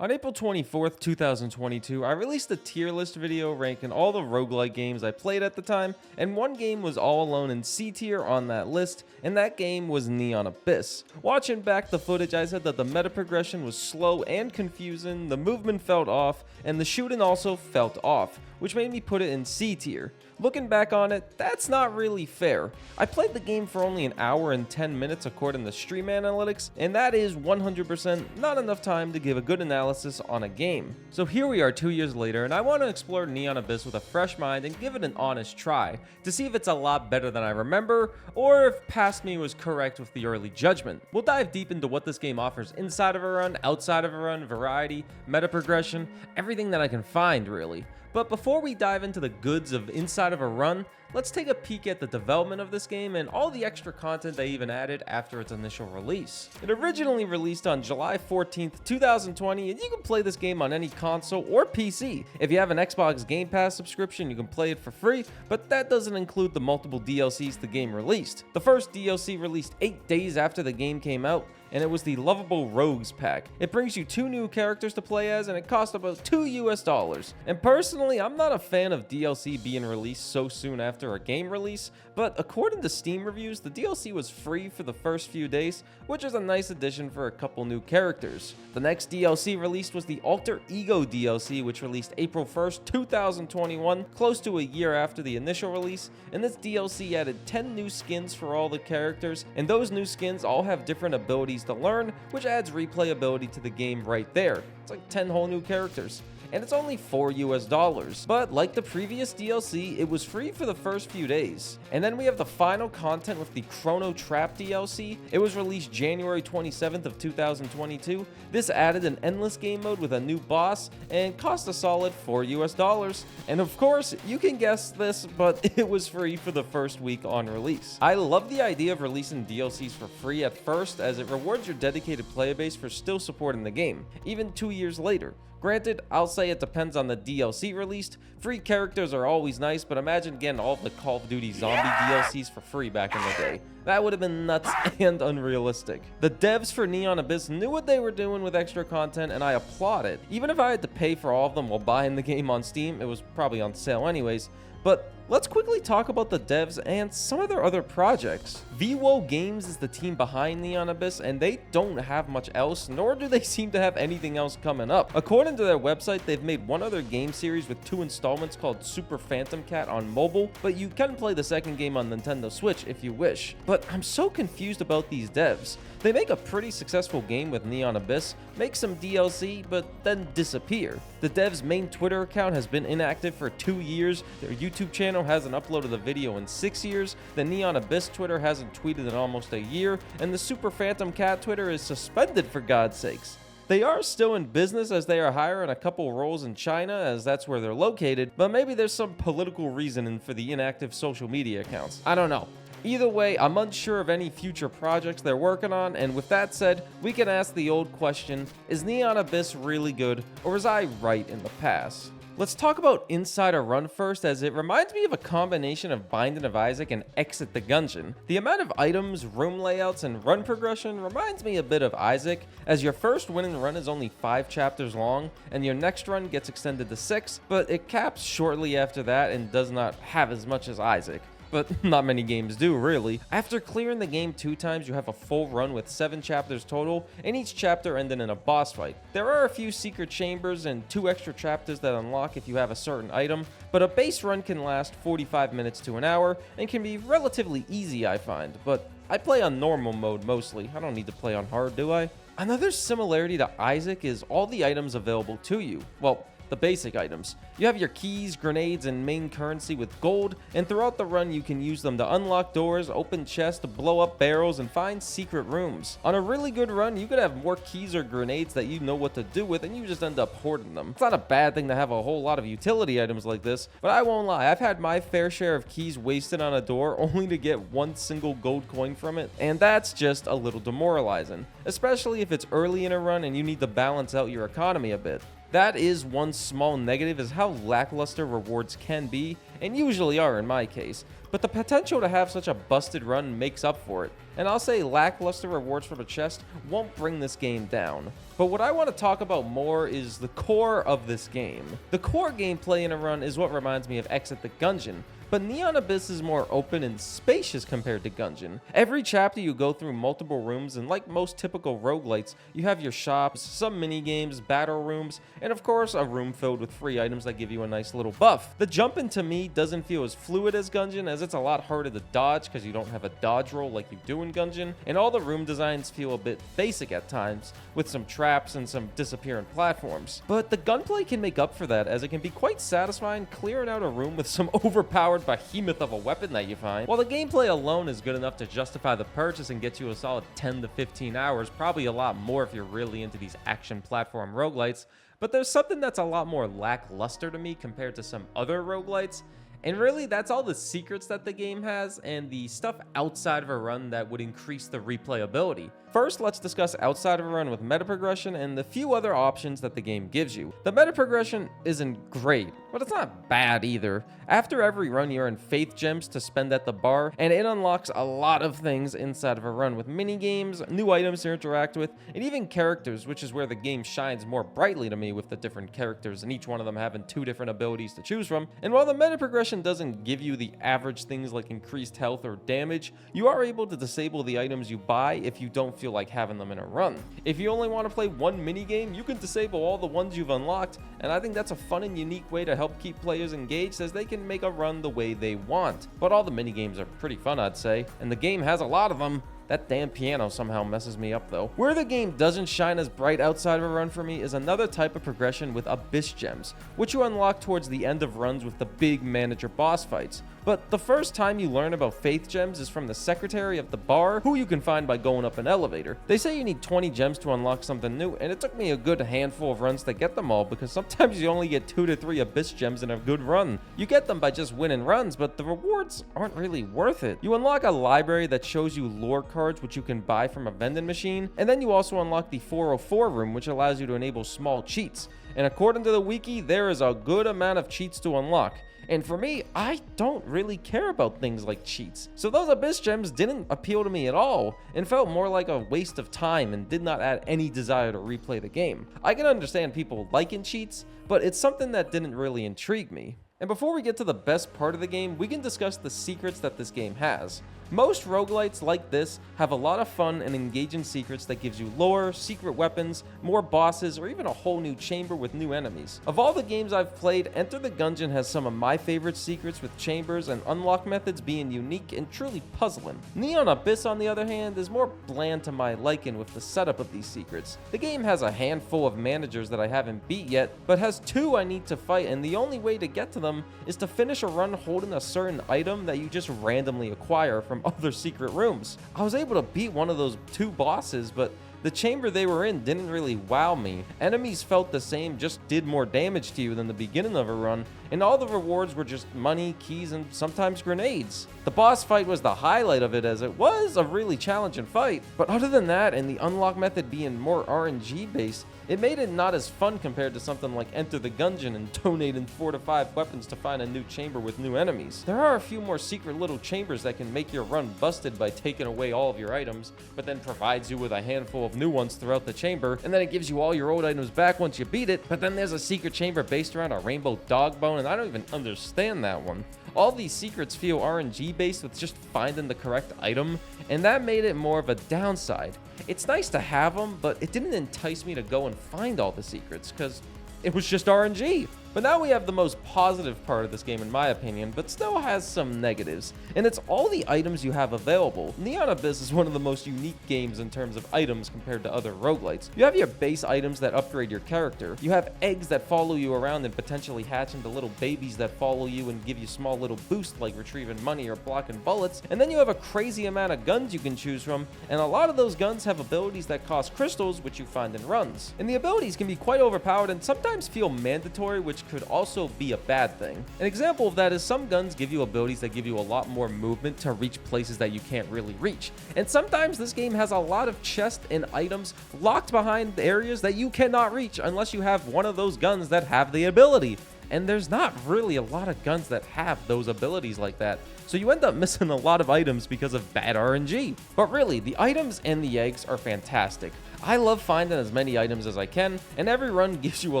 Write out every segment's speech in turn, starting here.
On April 24th, 2022, I released a tier list video ranking all the roguelike games I played at the time, and one game was all alone in C tier on that list, and that game was Neon Abyss. Watching back the footage, I said that the meta progression was slow and confusing, the movement felt off, and the shooting also felt off, which made me put it in C tier. Looking back on it, that's not really fair. I played the game for only an hour and 10 minutes according to Stream Analytics, and that is 100% not enough time to give a good analysis on a game. So here we are 2 years later, and I want to explore Neon Abyss with a fresh mind and give it an honest try, to see if it's a lot better than I remember, or if past me was correct with the early judgment. We'll dive deep into what this game offers inside of a run, outside of a run, variety, meta progression, everything that I can find really. But before we dive into the goods of inside of a run, let's take a peek at the development of this game and all the extra content they even added after its initial release. It originally released on July 14th, 2020, and you can play this game on any console or PC. If you have an Xbox Game Pass subscription, you can play it for free, but that doesn't include the multiple DLCs the game released. The first DLC released 8 days after the game came out, and it was the Lovable Rogues pack. It brings you 2 new characters to play as, and it cost about $2. And personally, I'm not a fan of DLC being released so soon after a game release, but according to Steam reviews, the DLC was free for the first few days, which is a nice addition for a couple new characters. The next DLC released was the Alter Ego DLC, which released April 1st, 2021, close to a year after the initial release, and this DLC added 10 new skins for all the characters, and those new skins all have different abilities to learn, which adds replayability to the game right there. It's like 10 whole new characters. And it's only $4. But like the previous DLC, it was free for the first few days. And then we have the final content with the Chrono Trap DLC. It was released January 27th of 2022. This added an endless game mode with a new boss and cost a solid $4. And of course, you can guess this, but it was free for the first week on release. I love the idea of releasing DLCs for free at first, as it rewards your dedicated player base for still supporting the game, even 2 years later. Granted, I'll say it depends on the DLC released. Free characters are always nice, but imagine getting all of the Call of Duty Zombie DLCs for free back in the day. That would have been nuts and unrealistic. The devs for Neon Abyss knew what they were doing with extra content, and I applaud it. Even if I had to pay for all of them while buying the game on Steam, it was probably on sale anyways. But let's quickly talk about the devs and some of their other projects. VWO Games is the team behind Neon Abyss, and they don't have much else, nor do they seem to have anything else coming up. According to their website, they've made one other game series with 2 installments called Super Phantom Cat on mobile, but you can play the second game on Nintendo Switch if you wish. But I'm so confused about these devs. They make a pretty successful game with Neon Abyss, make some DLC, but then disappear. The devs' main Twitter account has been inactive for 2 years, their YouTube channel hasn't uploaded a video in 6 years, the Neon Abyss Twitter hasn't tweeted in almost a year, and the Super Phantom Cat Twitter is suspended for God's sakes. They are still in business, as they are hiring a couple roles in China, as that's where they're located, but maybe there's some political reasoning for the inactive social media accounts. I don't know. Either way, I'm unsure of any future projects they're working on, and with that said, we can ask the old question, is Neon Abyss really good, or was I right in the past? Let's talk about Inside a Run first, as it reminds me of a combination of Binding of Isaac and Exit the Gungeon. The amount of items, room layouts, and run progression reminds me a bit of Isaac, as your first winning run is only 5 chapters long, and your next run gets extended to 6, but it caps shortly after that and does not have as much as Isaac. But not many games do, really. After clearing the game 2 times, you have a full run with 7 chapters total, and each chapter ending in a boss fight. There are a few secret chambers and 2 extra chapters that unlock if you have a certain item, but a base run can last 45 minutes to an hour, and can be relatively easy, I find. But I play on normal mode mostly. I don't need to play on hard, do I? Another similarity to Isaac is all the items available to you. Well, the basic items. You have your keys, grenades, and main currency with gold, and throughout the run you can use them to unlock doors, open chests, blow up barrels, and find secret rooms. On a really good run, you could have more keys or grenades that you know what to do with, and you just end up hoarding them. It's not a bad thing to have a whole lot of utility items like this, but I won't lie, I've had my fair share of keys wasted on a door only to get 1 single gold coin from it, and that's just a little demoralizing, especially if it's early in a run and you need to balance out your economy a bit. That is one small negative, is how lackluster rewards can be, and usually are in my case, but the potential to have such a busted run makes up for it, and I'll say lackluster rewards for the chest won't bring this game down. But what I want to talk about more is the core of this game. The core gameplay in a run is what reminds me of Exit the Gungeon, but Neon Abyss is more open and spacious compared to Gungeon. Every chapter you go through multiple rooms, and like most typical roguelites, you have your shops, some mini games, battle rooms, and of course a room filled with free items that give you a nice little buff. The jumping to me doesn't feel as fluid as Gungeon, as it's a lot harder to dodge because you don't have a dodge roll like you do in Gungeon, and all the room designs feel a bit basic at times, with some traps and some disappearing platforms. But the gunplay can make up for that, as it can be quite satisfying clearing out a room with some overpowered behemoth of a weapon that you find. While the gameplay alone is good enough to justify the purchase and get you a solid 10 to 15 hours, probably a lot more if you're really into these action platform roguelites, but there's something that's a lot more lackluster to me compared to some other roguelites. And really, that's all the secrets that the game has and the stuff outside of a run that would increase the replayability. First, let's discuss outside of a run with meta progression and the few other options that the game gives you. The meta progression isn't great, but it's not bad either. After every run, you earn faith gems to spend at the bar, and it unlocks a lot of things inside of a run with mini games, new items to interact with, and even characters, which is where the game shines more brightly to me, with the different characters and each one of them having 2 different abilities to choose from. And while the meta progression doesn't give you the average things like increased health or damage, you are able to disable the items you buy if you don't feel like having them in a run. If you only want to play one mini game, you can disable all the ones you've unlocked, and I think that's a fun and unique way to help keep players engaged, as they can make a run the way they want. But all the mini games are pretty fun, I'd say, and the game has a lot of them. That damn piano somehow messes me up though. Where the game doesn't shine as bright outside of a run for me is another type of progression with Abyss Gems, which you unlock towards the end of runs with the big manager boss fights. But the first time you learn about Faith Gems is from the secretary of the bar, who you can find by going up an elevator. They say you need 20 gems to unlock something new, and it took me a good handful of runs to get them all, because sometimes you only get 2 to 3 Abyss Gems in a good run. You get them by just winning runs, but the rewards aren't really worth it. You unlock a library that shows you lore cards, which you can buy from a vending machine, and then you also unlock the 404 room, which allows you to enable small cheats. And according to the wiki, there is a good amount of cheats to unlock. And for me, I don't really care about things like cheats. So those Abyss Gems didn't appeal to me at all, and felt more like a waste of time and did not add any desire to replay the game. I can understand people liking cheats, but it's something that didn't really intrigue me. And before we get to the best part of the game, we can discuss the secrets that this game has. Most roguelites like this have a lot of fun and engaging secrets that gives you lore, secret weapons, more bosses, or even a whole new chamber with new enemies. Of all the games I've played, Enter the Gungeon has some of my favorite secrets, with chambers and unlock methods being unique and truly puzzling. Neon Abyss, on the other hand, is more bland to my liking with the setup of these secrets. The game has a handful of managers that I haven't beat yet, but has 2 I need to fight, and the only way to get to them is to finish a run holding a certain item that you just randomly acquire from other secret rooms. I was able to beat one of those 2 bosses, but the chamber they were in didn't really wow me. Enemies felt the same, just did more damage to you than the beginning of a run, and all the rewards were just money, keys, and sometimes grenades. The boss fight was the highlight of it, as it was a really challenging fight, but other than that, and the unlock method being more RNG based, it made it not as fun compared to something like Enter the Gungeon and donating 4 to 5 weapons to find a new chamber with new enemies. There are a few more secret little chambers that can make your run busted by taking away all of your items, but then provides you with a handful of new ones throughout the chamber, and then it gives you all your old items back once you beat it. But then there's a secret chamber based around a rainbow dog bone, and I don't even understand that one. All these secrets feel RNG based, with just finding the correct item, and that made it more of a downside. It's nice to have them, but it didn't entice me to go and find all the secrets, because it was just RNG. But now we have the most positive part of this game, in my opinion, but still has some negatives, and it's all the items you have available. Neon Abyss is one of the most unique games in terms of items compared to other roguelites. You have your base items that upgrade your character. You have eggs that follow you around and potentially hatch into little babies that follow you and give you small little boosts like retrieving money or blocking bullets. And then you have a crazy amount of guns you can choose from, and a lot of those guns have abilities that cost crystals, which you find in runs. And the abilities can be quite overpowered and sometimes feel mandatory, which which could also be a bad thing. An example of that is some guns give you abilities that give you a lot more movement to reach places that you can't really reach. And sometimes this game has a lot of chests and items locked behind areas that you cannot reach unless you have one of those guns that have the ability. And there's not really a lot of guns that have those abilities like that. So you end up missing a lot of items because of bad RNG. But really, the items and the eggs are fantastic. I love finding as many items as I can, and every run gives you a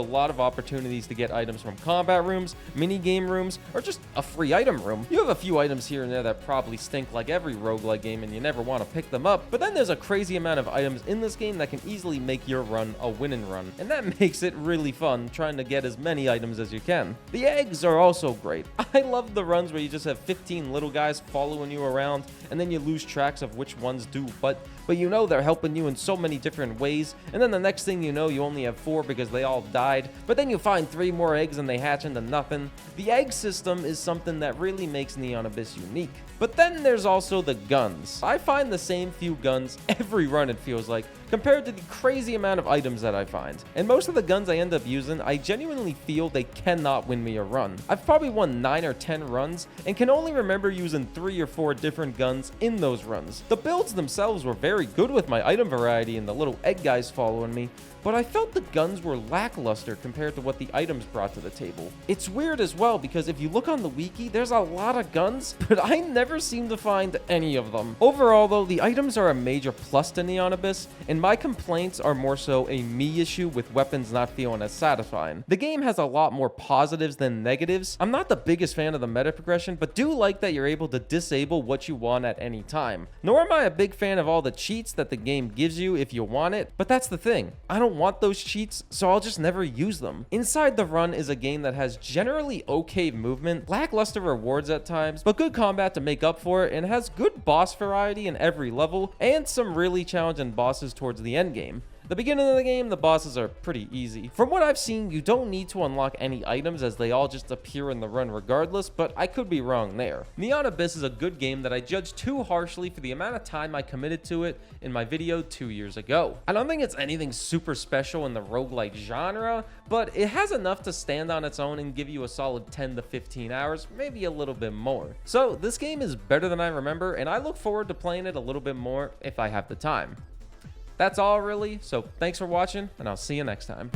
lot of opportunities to get items from combat rooms, mini game rooms, or just a free item room. You have a few items here and there that probably stink like every roguelike game and you never want to pick them up, but then there's a crazy amount of items in this game that can easily make your run a winning run, and that makes it really fun trying to get as many items as you can. The eggs are also great. I love the runs where you just have 15 little guys following you around, and then you lose tracks of which ones do but you know they're helping you in so many different ways, and then the next thing you know you only have 4 because they all died, but then you find 3 more eggs and they hatch into nothing. The egg system is something that really makes Neon Abyss unique. But then there's also the guns. I find the same few guns every run, it feels like, compared to the crazy amount of items that I find. And most of the guns I end up using, I genuinely feel they cannot win me a run. I've probably won 9 or 10 runs and can only remember using 3 or 4 different guns in those runs. The builds themselves were very good with my item variety and the little egg guys following me, but I felt the guns were lackluster compared to what the items brought to the table. It's weird as well because if you look on the wiki, there's a lot of guns, but I never seem to find any of them. Overall though, the items are a major plus to Neon Abyss, and my complaints are more so a me issue with weapons not feeling as satisfying. The game has a lot more positives than negatives. I'm not the biggest fan of the meta progression, but do like that you're able to disable what you want at any time. Nor am I a big fan of all the cheats that the game gives you if you want it, but that's the thing. I don't want those cheats, so I'll just never use them. Inside the Run is a game that has generally okay movement, lackluster rewards at times, but good combat to make up for it, and has good boss variety in every level, and some really challenging bosses towards the end game. The beginning of the game, the bosses are pretty easy. From what I've seen, you don't need to unlock any items as they all just appear in the run regardless, but I could be wrong there. Neon Abyss is a good game that I judge too harshly for the amount of time I committed to it in my video 2 years ago. I don't think it's anything super special in the roguelike genre, but it has enough to stand on its own and give you a solid 10 to 15 hours, maybe a little bit more. So this game is better than I remember, and I look forward to playing it a little bit more if I have the time. That's all really, so thanks for watching, and I'll see you next time.